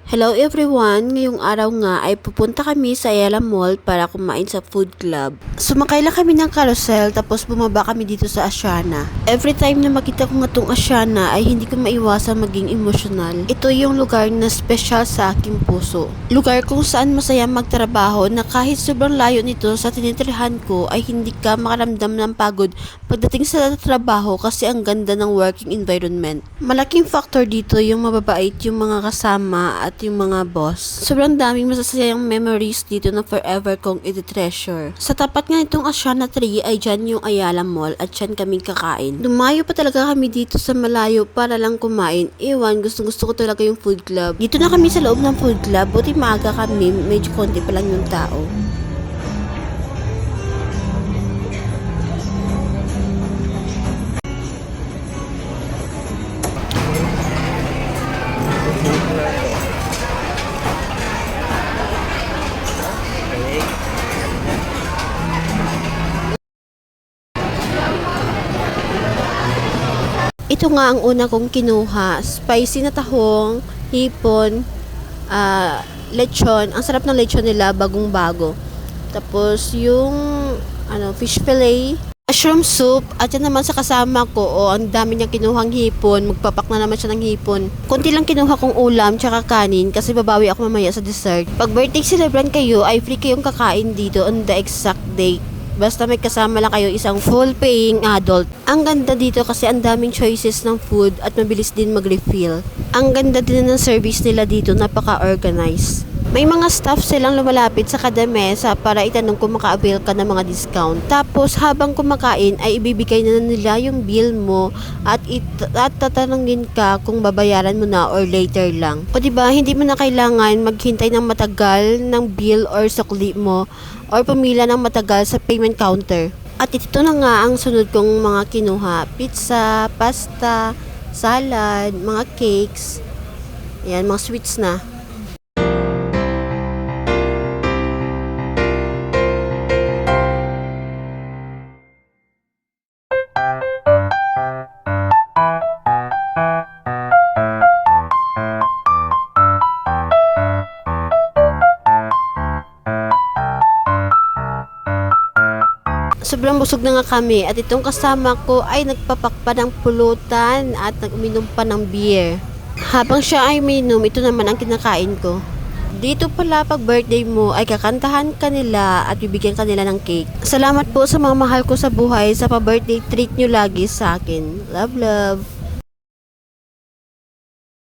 Hello everyone! Ngayong araw nga ay pupunta kami sa Ayala Mall para kumain sa food club. Sumakay lang kami ng carousel tapos bumaba kami dito sa Asiana. Every time na makita ko nga tong Asiana ay hindi ko maiwasang maging emosyonal. Ito yung lugar na special sa aking puso. Lugar kung saan masaya magtrabaho na kahit sobrang layo nito sa tinitirhan ko ay hindi ka makaramdam ng pagod pagdating sa trabaho kasi ang ganda ng working environment. Malaking factor dito yung mababait yung mga kasama at yung mga boss. Sobrang daming masasayang memories dito na forever kong i-treasure. Sa tapat nga itong Asiana 3 ay dyan yung Ayala Mall at dyan kaming kakain. Lumayo pa talaga kami dito sa malayo para lang kumain. Ewan, gustong gusto ko talaga yung food club. Dito na kami sa loob ng food club, buti maaga kami, medyo konti pa lang yung tao. Ito nga ang una kong kinuha, spicy na tahong, hipon, lechon. Ang sarap ng lechon nila, bagong-bago. Tapos yung fish fillet, mushroom soup, at yan naman sa kasama ko, ang dami niyang kinuhang hipon, magpapak na naman siya ng hipon. Konti lang kinuha kong ulam, tsaka kanin, kasi babawi ako mamaya sa dessert. Pag birthday celebrant kayo, ay free kayong kakain dito on the exact date. Basta may kasama lang kayo isang full paying adult. Ang ganda dito kasi ang daming choices ng food at mabilis din mag-refill. Ang ganda din ng service nila dito, napaka-organized. May mga staff silang lumalapit sa kada mesa para itanong kung maka-avail ka ng mga discount. Tapos habang kumakain ay ibibigay na nila yung bill mo at tatanungin ka kung babayaran mo na or later lang. O diba, hindi mo na kailangan maghintay ng matagal ng bill or sukli mo or pumila ng matagal sa payment counter. At ito na nga ang sunod kong mga kinuha. Pizza, pasta, salad, mga cakes. Ayan, mga sweets na. Sobrang busog na nga kami at itong kasama ko ay nagpapak pa ng pulutan at nag-uminom pa ng beer. Habang siya ay minom, ito naman ang kinakain ko. Dito pala pag birthday mo ay kakantahan ka nila at bibigyan ka nila ng cake. Salamat po sa mga mahal ko sa buhay sa pa-birthday treat nyo lagi sa akin. Love, love!